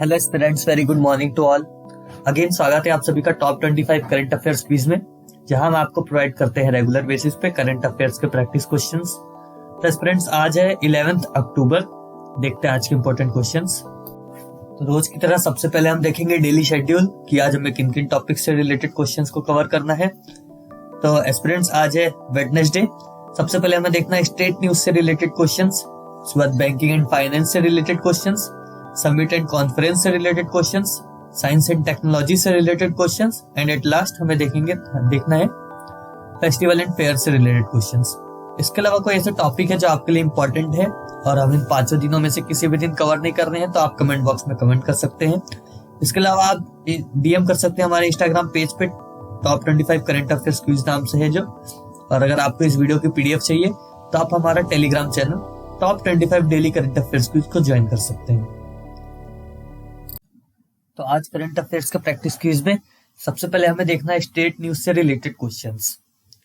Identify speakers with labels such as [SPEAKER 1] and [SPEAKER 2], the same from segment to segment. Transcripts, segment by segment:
[SPEAKER 1] Hello students, very good morning to all. Again स्वागत है आप सभी का टॉप 25 करंट अफेयर्स क्विज में, जहां हम आपको प्रोवाइड करते हैं रेगुलर बेसिस पे करंट अफेयर्स के प्रैक्टिस क्वेश्चंस। तो स्टूडेंट्स, आज है 11 अक्टूबर। देखते हैं आज के इंपॉर्टेंट क्वेश्चंस। तो रोज की तरह सबसे पहले हम देखेंगे डेली शेड्यूल कि आज हमें किन किन टॉपिक से रिलेटेड क्वेश्चंस को कवर करना है। तो स्टूडेंट्स, आज है वेडनेसडे। सबसे पहले हमें देखना है स्टेट न्यूज से रिलेटेड क्वेश्चंस, उसके बाद बैंकिंग एंड फाइनेंस से related questions, summit and conference से related questions, science and technology से related questions and at last हमें देखना है फेस्टिवल एंड फेयर से रिलेटेड क्वेश्चंस। इसके अलावा कोई ऐसा टॉपिक है जो आपके लिए इंपॉर्टेंट है और हम इन 5 दिनों में से किसी भी दिन कवर नहीं कर रहे हैं, तो आप कमेंट बॉक्स में कमेंट कर सकते हैं। इसके अलावा आप डीएम कर सकते हैं हमारे इंस्टाग्राम पेज पे, टॉप 25 करंट अफेयर्स क्विज नाम से है जो। और अगर आपको इस वीडियो की पीडीएफ चाहिए तो आप हमारा Telegram channel top 25 daily current affairs quiz को ज्वाइन कर सकते हैं। तो आज करंट अफेयर्स के प्रैक्टिस क्विज में सबसे पहले हमें देखना है स्टेट न्यूज से related questions.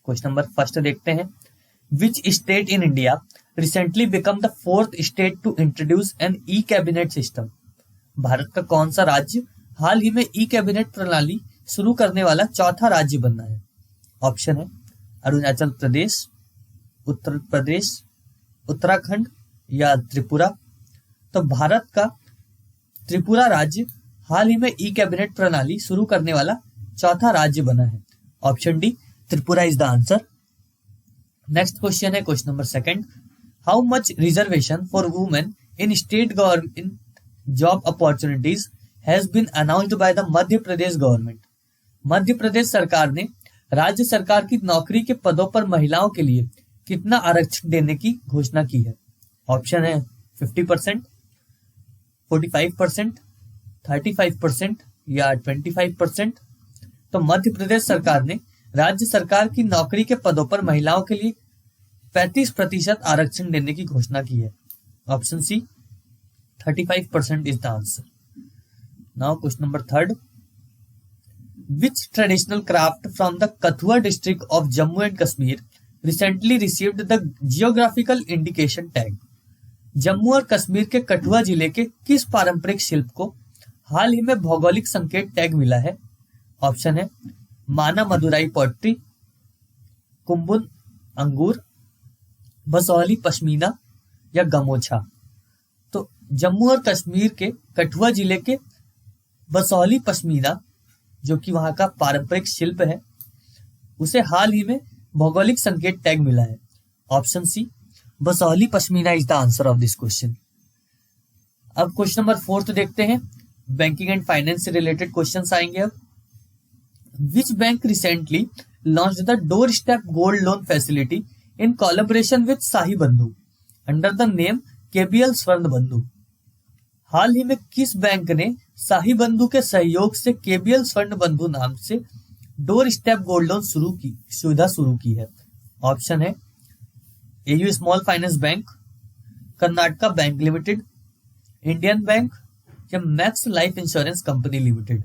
[SPEAKER 1] Question number first देखते हैं। Which state in India recently become the 4th state to introduce an E cabinet system? Bharat का कौन सा राज्य हाल ही में ई कैबिनेट प्रणाली शुरू करने वाला चौथा राज्य बनना है? ऑप्शन है अरुणाचल प्रदेश, उत्तर प्रदेश, उत्तराखंड या त्रिपुरा। तो भारत का त्रिपुरा राज्य हाल ही में ई कैबिनेट प्रणाली शुरू करने वाला चौथा राज्य बना है। Option D, Tripura is the answer. Next question है question number second. How much reservation for women in state government job opportunities has been announced by the Madhya Pradesh government? Madhya Pradesh सरकार ने राज्य सरकार की नौकरी के पदों पर महिलाओं के लिए कितना आरक्षण देने की घोषणा की है? ऑप्शन है 50%, 45%, 35% या 25%। तो मध्य प्रदेश सरकार ने राज्य सरकार की नौकरी के पदों पर महिलाओं के लिए 35% आरक्षण देने की घोषणा की है। Option C, 35% is the answer. Now question number third. Which traditional craft from the Kathua district of Jammu and Kashmir recently received the geographical indication tag? Jammu और कश्मीर के कठुआ जिले के किस पारंपरिक शिल्प को हाल ही में भौगोलिक संकेत टैग मिला है? ऑप्शन है माना मदुराई पॉटरी, कुंभुन अंगूर, बसौली पश्मीना या गमोछा। तो जम्मू और कश्मीर के कठुआ जिले के बसौली पश्मीना, जो कि वहां का पारंपरिक शिल्प है, उसे हाल ही में भौगोलिक संकेत टैग मिला है। Option C, Basohli Pashmina is the answer of this question. अब क्वेश्चन नंबर 4 देखते हैं। बैंकिंग एंड फाइनेंस से रिलेटेड क्वेश्चंस आएंगे अब। Which bank recently launched the doorstep gold loan facility in collaboration with Shahi Bandhu under the name KBL स्वर्ण बंधु? हाल ही में किस बैंक ने शाही बंधु के सहयोग से केबीएल स्वर्ण बंधु नाम से डोर स्टेप गोल्ड लोन सुविधा शुरू की है? ऑप्शन है AU Small Finance Bank, Karnataka Bank Limited, Indian Bank या Max Life Insurance Company Limited.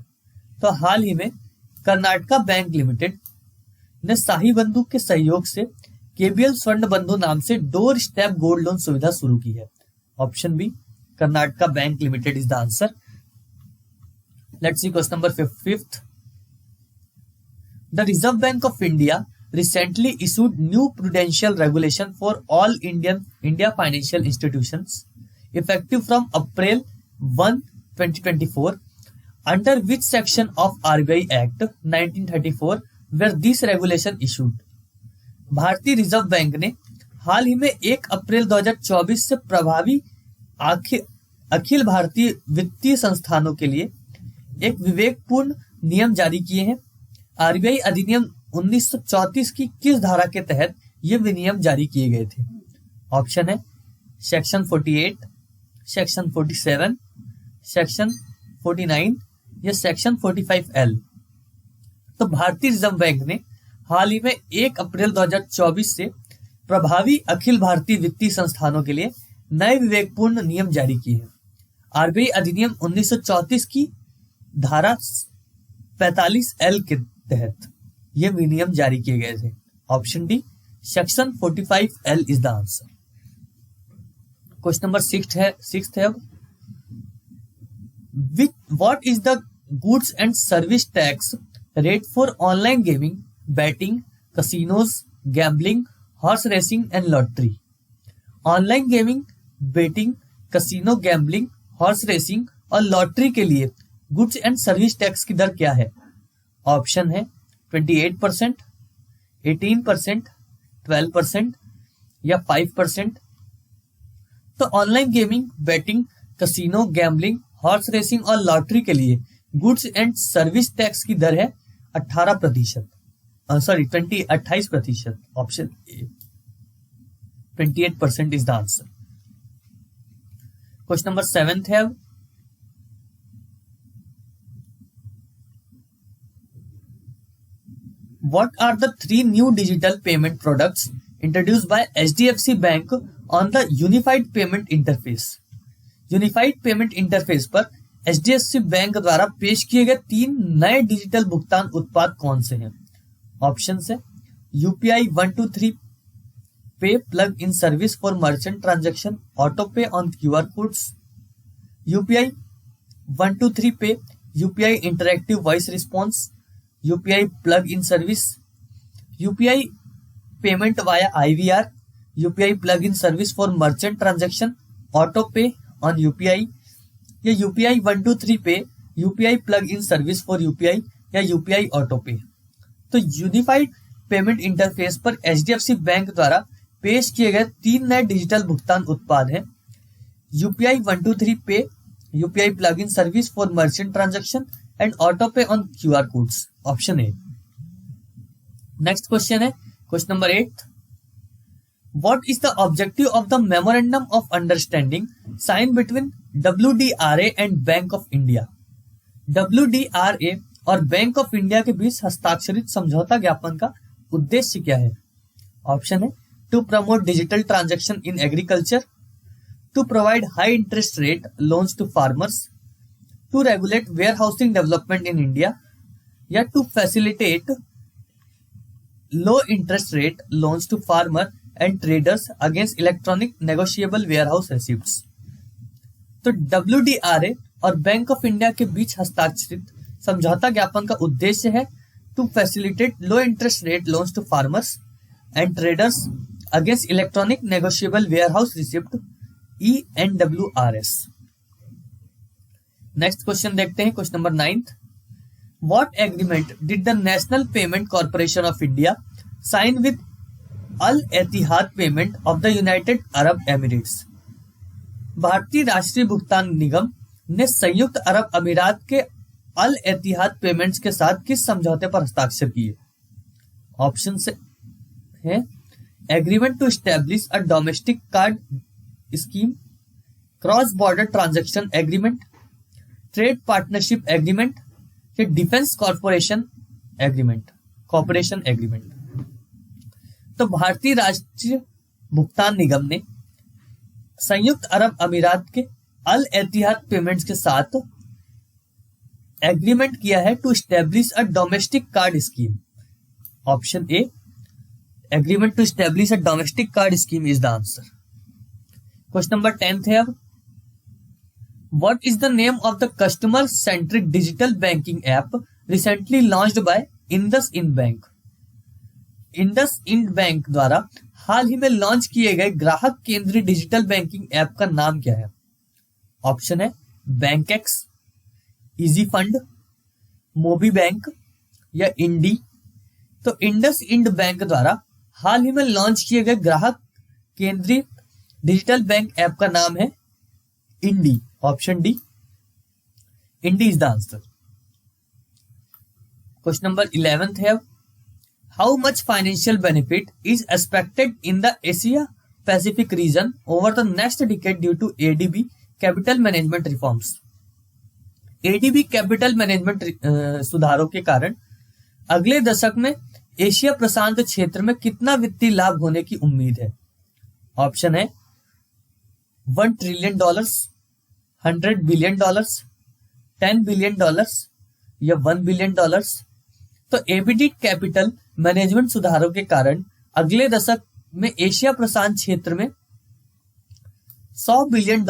[SPEAKER 1] तो हाल ही में कर्नाटका बैंक लिमिटेड ने शाही बंधु के सहयोग से केबीएल स्वर्ण बंधु नाम से डोर स्टेप गोल्ड लोन सुविधा शुरू की है। Option B, Karnataka Bank Limited is the answer. Let's see question number 5th। The Reserve Bank of India recently issued new prudential regulation for all India financial institutions effective from April 1, 2024. Under which section of RBI Act 1934 were these regulation issued? भारतीय reserve bank ने हाल ही में 1 अप्रैल 2024 से प्रभावी अखिल भारतीय वित्तीय संस्थानों के लिए एक विवेकपूर्ण नियम जारी किए हैं। आरबीआई अधिनियम 1934 की किस धारा के तहत ये विनियम जारी किए गए थे? ऑप्शन है सेक्शन 48, सेक्शन 47, सेक्शन 49 या सेक्शन 45L। तो भारतीय रिजर्व बैंक ने हाल ही में 1 अप्रैल 2024 से प्रभावी अखिल भारतीय वित्तीय संस्थानों के लिए नए विवेकपूर्ण नियम जारी किए हैं। आरबीआई अधिनियम 1934 की धारा 45L के तहत ये विनियम जारी किए गए थे। Option D, section 45L is the answer. Question number 6 है अब। What is the goods and service tax rate for online gaming, betting, casinos, gambling, horse racing and lottery? Online gaming, betting, casino, gambling, horse racing और lottery के लिए goods and service tax की दर क्या है? Option है 28%, 18%, 12% या 5%। तो online gaming, betting, casino, gambling, horse racing और लॉटरी के लिए गुड्स एंड सर्विस टैक्स की दर है 28%। Option A 28% is the answer. Question number 7th है, what are the 3 new digital payment products introduced by HDFC Bank on the Unified Payment Interface? Unified payment interface पर HDFC bank द्वारा पेश किए गए 3 नए digital भुगतान उत्पाद कौन से हैं? ऑप्शन है यूपीआई 123 पे plug in service for merchant transaction, auto pay on QR codes, UPI 123 pay UPI interactive voice response, UPI plug in service, UPI payment via IVR, UPI plug in service for merchant transaction, auto pay on UPI, या UPI 123 pay UPI plug in service for UPI या UPI auto पे। तो unified payment interface पर HDFC bank द्वारा पेश किए गए 3 नए डिजिटल भुगतान उत्पाद हैं UPI 123 pay, UPI plug in service for merchant transaction and auto pay on QR codes. Option A. Next question है question number 8। What is the objective of the Memorandum of Understanding signed between WDRA and Bank of India? WDRA और Bank of India के बीच हस्ताक्षरित समझौता ज्ञापन का उद्देश्य क्या है? ऑप्शन है to promote digital transaction in agriculture, to provide high interest rate loans to farmers, to regulate warehousing development in India, या to facilitate low interest rate loans to farmer and traders against electronic negotiable warehouse receipts. तो WDRA और Bank of India के बीच हस्ताक्षरित समझौता ज्ञापन का उद्देश्य है to facilitate low interest rate loans to farmers and traders against electronic negotiable warehouse receipt ENWRS। Next question देखते हैं question number 9। What agreement did the National Payment Corporation of India sign with Al Etihad Payment of the United Arab Emirates? भारतीय राष्ट्रीय भुगतान निगम ने संयुक्त अरब अमीरात के अल एतिहाद payments के साथ किस समझौते पर हस्ताक्षर किए? ऑप्शन है agreement to establish a domestic card scheme, cross border transaction agreement, trade partnership agreement या डिफेंस कॉर्पोरेशन एग्रीमेंट। तो भारतीय राष्ट्रीय भुगतान निगम ने संयुक्त अरब अमीरात के अल एतिहाद पेमेंट्स के साथ एग्रीमेंट किया है to establish a domestic card scheme. Option A agreement to establish a domestic card scheme is the answer. Question number 10 है अब। What is the name of the customer centric digital banking app recently launched by IndusInd Bank? IndusInd Bank द्वारा हाल ही में launch किए गए ग्राहक केंद्रीय digital banking app का नाम क्या है? ऑप्शन है बैंकेक्स, इजी फंड, मोबी बैंक या इंडी। तो इंडसइंड बैंक द्वारा हाल ही में लॉन्च किए गए ग्राहक केंद्रीय डिजिटल बैंक ऐप का नाम है Indie. Option D, Indie is the answer. Question number 11 है। How much financial benefit is expected in the Asia Pacific region over the next decade due to ADB capital management reforms? ADB capital management सुधारों के कारण अगले दशक में Asia प्रशांत क्षेत्र में कितना वित्तीय लाभ होने की उम्मीद है? ऑप्शन है $1 ट्रिलियन, $100 बिलियन, $10 बिलियन या $1 बिलियन। तो ABD कैपिटल मैनेजमेंट सुधारों के कारण अगले दशक में एशिया प्रशांत क्षेत्र में $100 बिलियन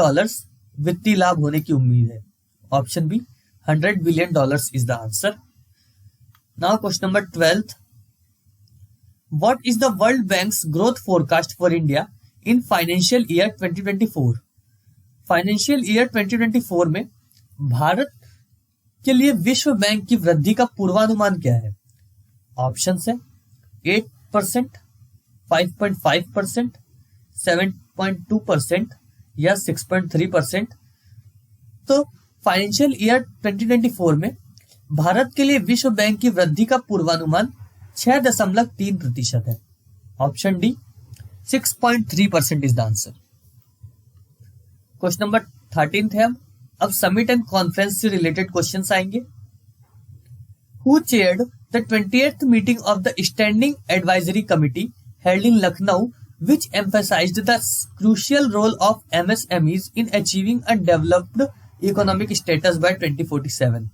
[SPEAKER 1] वित्तीय लाभ होने की उम्मीद है। Option B $100 billion is the answer. Now question number 12th. What is the World Bank's growth forecast for India in financial year 2024? Financial year 2024 में भारत के लिए विश्व बैंक की वृद्धि का पूर्वानुमान क्या है? ऑप्शन है 8%, 5.5%, 7.2% या 6.3%। तो फाइनेंशियल ईयर 2024 में भारत के लिए विश्व बैंक की वृद्धि का पूर्वानुमान 6.3% है। Option D 6.3% is the answer. Question number 13 है। अब समिट एंड कॉन्फ्रेंस से रिलेटेड क्वेश्चंस आएंगे। Who chaired the 20th meeting of the standing advisory committee held in Lucknow which emphasized the crucial role of MSMEs in achieving a developed economic status by 2047।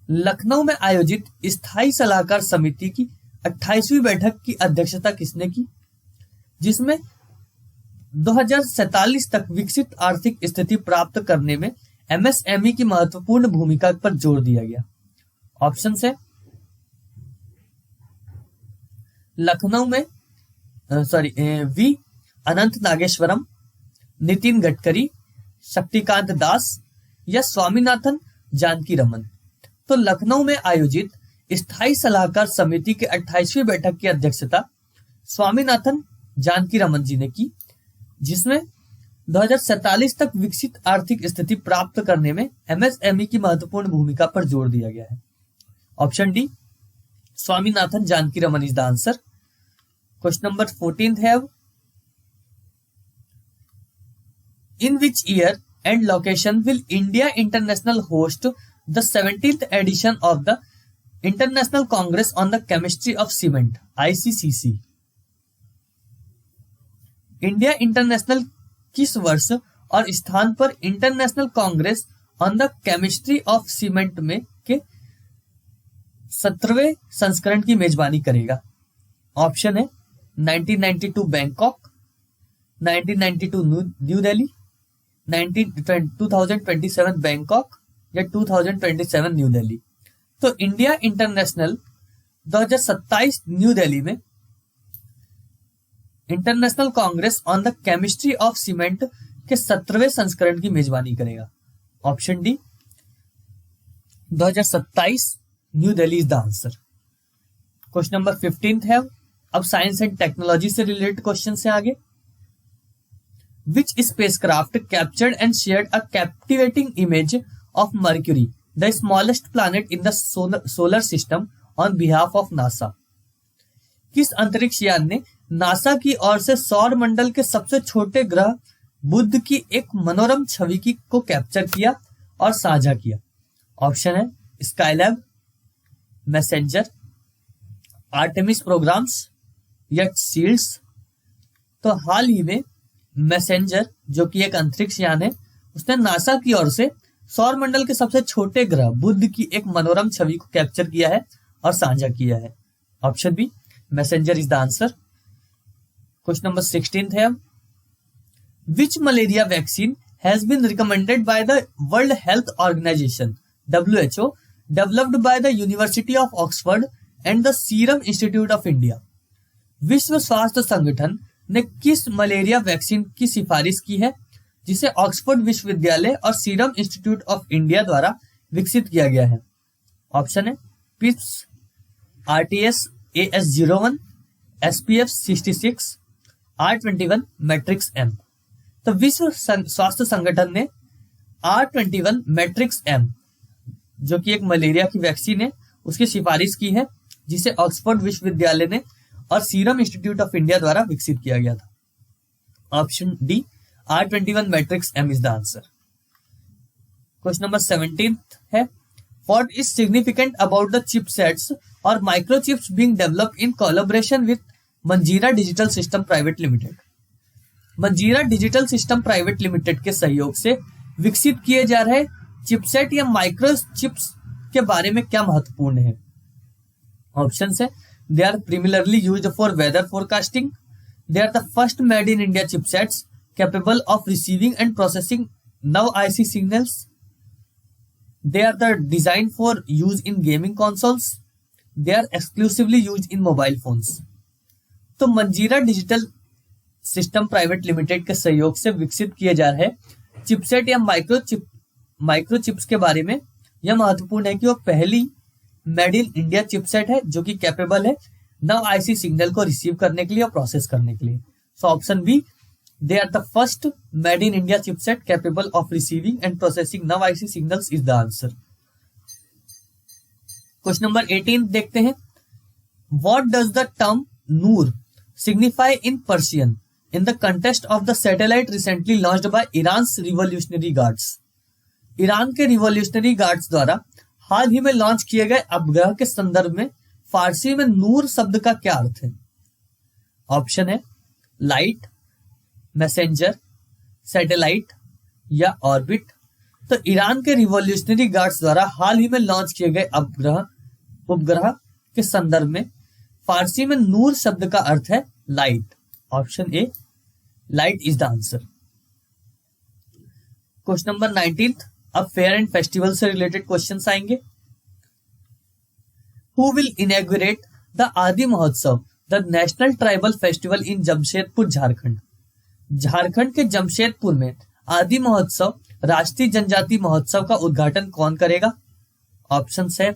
[SPEAKER 1] Lucknow में आयोजित स्थायी सलाहकार समिति की 28वीं बैठक की अध्यक्षता किसने की, जिसमें 2047 तक विकसित आर्थिक स्थिति प्राप्त करने में एमएसएमई की महत्वपूर्ण भूमिका पर जोर दिया गया। ऑप्शन है लखनऊ में वी अनंत नागेश्वरम, नितिन गडकरी, शक्तिकांत दास या स्वामीनाथन जानकी रमन। तो लखनऊ में आयोजित स्थायी सलाहकार समिति के 28वीं बैठक की अध्यक्षता स्वामीनाथन जानकी रमन जी ने की, जिसमें 2047 तक विकसित आर्थिक स्थिति प्राप्त करने में एमएसएमई की महत्वपूर्ण भूमिका पर जोर दिया गया है। Option D Swaminathan Janaki Raman is the answer. Question number 14 है। In which year and location will India International host the 17th edition of the International Congress on the Chemistry of Cement ICCC। India International किस वर्ष और स्थान पर International Congress on the Chemistry of Cement में के 17वें संस्करण की मेजबानी करेगा? ऑप्शन है 1992 बैंकॉक, 1992 न्यू दिल्ली, 2027 बैंकॉक या 2027 न्यू दिल्ली। तो इंडिया इंटरनेशनल 2027 न्यू दिल्ली में International Congress on the Chemistry of Cement के 17वें संस्करण की मेजबानी करेगा। Option D 2027 New Delhi is the answer. Question number 15 है। अब साइंस एंड टेक्नोलॉजी से रिलेटेड क्वेश्चन से आगे। Which spacecraft captured and shared a captivating image of Mercury the smallest planet in the solar system on behalf of NASA? किस अंतरिक्ष यान ने NASA की ओर से सौर मंडल के सबसे छोटे ग्रह बुध की एक मनोरम छवि को कैप्चर किया और साझा किया? ऑप्शन है स्काईलैब, मैसेंजर, आर्टेमिस प्रोग्राम्स या शील्ड्स। तो हाल ही में मैसेंजर जो कि एक अंतरिक्ष यान है, उसने नासा की ओर से सौर मंडल के सबसे छोटे ग्रह बुध की एक मनोरम छवि को कैप्चर किया है और साझा किया है। Option B messenger is the answer. Question number 16 है। Which malaria vaccine has been recommended by the world health organization WHO developed by the university of Oxford and the serum institute of India? विश्व स्वास्थ्य संगठन ने किस malaria vaccine की सिफारिश की है, जिसे ऑक्सफोर्ड विश्वविद्यालय और सीरम इंस्टीट्यूट ऑफ इंडिया द्वारा विकसित किया गया है? ऑप्शन है पिप्स, RTS AS01, SPF 66, R21 matrix M। तो विश्व स्वास्थ्य संगठन ने R21 मैट्रिक्स M जो कि एक मलेरिया की वैक्सीन है उसकी सिफारिश की है, जिसे ऑक्सफोर्ड विश्वविद्यालय ने और सीरम इंस्टीट्यूट ऑफ इंडिया द्वारा विकसित किया गया था। Option D R21 matrix M is the answer. Question number 17 है। What is significant about the chipsets और microchips being developed in collaboration with Manjeera digital system private limited? Manjeera digital system private limited के सहयोग से विकसित किए जा रहे चिपसेट या माइक्रोचिप्स के बारे में क्या महत्वपूर्ण है? ऑप्शन है they are primarily used for weather forecasting, they are the first made in India chipsets capable of receiving and processing now IC signals, They are the designed for use in gaming consoles. They are exclusively used in mobile phones. तो मंजीरा digital system private limited के सहयोग से विकसित किए जा रहे chipset या माइक्रोचिप्स के बारे में यह महत्वपूर्ण है कि वो पहली मेड इन इंडिया चिपसेट है जो कि कैपेबल है नव आईसी सिग्नल को रिसीव करने के लिए और प्रोसेस करने के लिए. So option B, they are the first made in India chipset capable of receiving and processing now IC signals is the answer. Question number 18 देखते हैं. What does the term Noor signify in Persian in the context of the satellite recently launched by Iran's Revolutionary Guards? Iran के revolutionary guards द्वारा हाल ही में launch किए गए उपग्रह के संदर्भ में फारसी में नूर शब्द का क्या अर्थ है? ऑप्शन है लाइट, मैसेंजर, सैटेलाइट या ऑर्बिट. तो ईरान के रिवॉल्यूशनरी गार्ड्स द्वारा हाल ही में लॉन्च किए गए उपग्रह के संदर्भ में फारसी में नूर शब्द का अर्थ है light. Option A, light is the answer. Question number 19. अब फेयर एंड फेस्टिवल से रिलेटेड क्वेश्चंस आएंगे. हु विल इनॉग्रेट द आदि महोत्सव, the national tribal festival in Jamshedpur, Jharkhand? Jharkhand के जमशेदपुर में आदि महोत्सव राष्ट्रीय जनजाति महोत्सव का उद्घाटन कौन करेगा? ऑप्शन है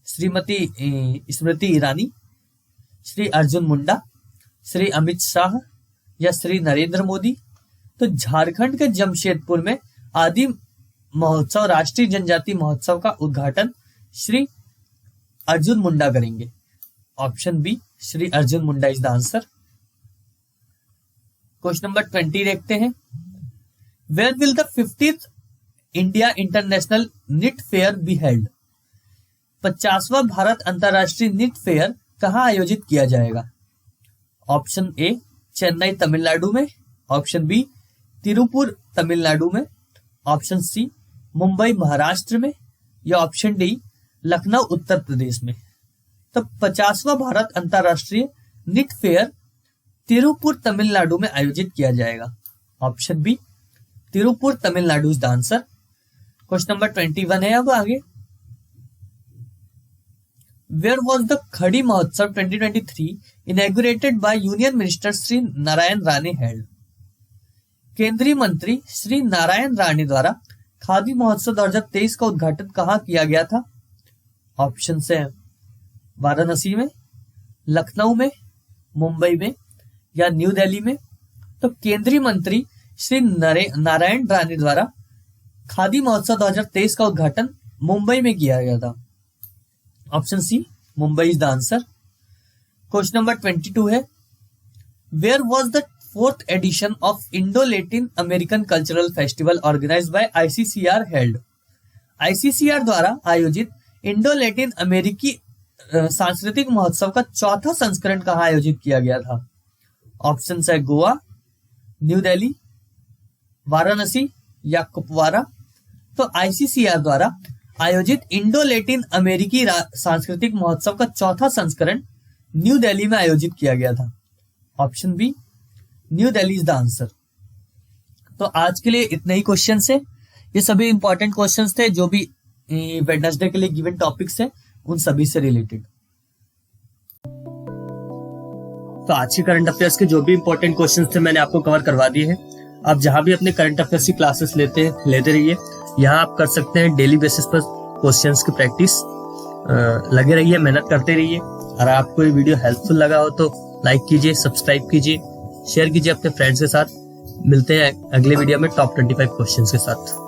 [SPEAKER 1] श्रीमती स्मृति ईरानी, श्री अर्जुन मुंडा, श्री अमित शाह या श्री नरेंद्र मोदी. तो झारखंड के जमशेदपुर में आदि महोत्सव राष्ट्रीय जनजाति महोत्सव का उद्घाटन श्री अर्जुन मुंडा करेंगे. Option B, Shri Arjun Munda is the answer. Question number 20 देखते हैं. Where will the 50th India international knit fair be held? 50वां भारत अंतरराष्ट्रीय निट फेयर कहां आयोजित किया जाएगा? ऑप्शन ए, चेन्नई तमिलनाडु में. ऑप्शन बी, तिरुपुर तमिलनाडु में. ऑप्शन सी, मुंबई महाराष्ट्र में. या ऑप्शन डी, लखनऊ उत्तर प्रदेश में. तो 50वां भारत अंतरराष्ट्रीय निट फेयर तिरुपुर तमिलनाडु में आयोजित किया जाएगा. Option B, Tiruppur Tamil Nadu is the answer. Question number 21 है अब आगे. वेयर वॉज द खड़ी महोत्सव 2023 inaugurated by union minister Shri Narayan Rane held? केंद्रीय मंत्री श्री नारायण राणे द्वारा खादी महोत्सव 2023 का उद्घाटन कहां किया गया था? ऑप्शन है वाराणसी में, लखनऊ में, मुंबई में या न्यू दिल्ली में. तो केंद्रीय मंत्री श्री नारायण राणे द्वारा खादी महोत्सव 2023 का उद्घाटन मुंबई में किया गया था. Option C, Mumbai is the answer. Question number 22 है. Where was the 4th edition of Indo Latin American cultural festival organised by ICCR held? ICCR द्वारा आयोजित इंडो लैटिन अमेरिकी सांस्कृतिक महोत्सव का 4था संस्करण कहां आयोजित किया गया था? ऑप्शन है गोवा, न्यू दिल्ली, वाराणसी या कुपवारा. तो आईसीसीआर द्वारा आयोजित इंडो लैटिन अमेरिकी सांस्कृतिक महोत्सव का 4था संस्करण न्यू दिल्ली में आयोजित किया गया था. Option B, New Delhi is the answer. तो आज के लिए इतने ही क्वेश्चंस है. ये सभी इंपॉर्टेंट क्वेश्चंस थे जो भी वेडनेसडे के लिए गिवन टॉपिक्स है उन सभी से रिलेटेड. तो आज के करंट अफेयर्स के जो भी इंपॉर्टेंट क्वेश्चंस थे मैंने आपको कवर करवा दिए हैं. आप जहां भी अपने करंट अफेयर्स की क्लासेस लेते रहिए. यहाँ आप कर सकते हैं डेली बेसिस पर क्वेश्चंस की प्रैक्टिस. लगे रहिए, मेहनत करते रहिए. और आपको ये वीडियो हेल्पफुल लगा हो तो लाइक कीजिए, सब्सक्राइब कीजिए, शेयर कीजिए अपने फ्रेंड्स के साथ. मिलते हैं अगले वीडियो में टॉप 25 क्वेश्चंस के साथ.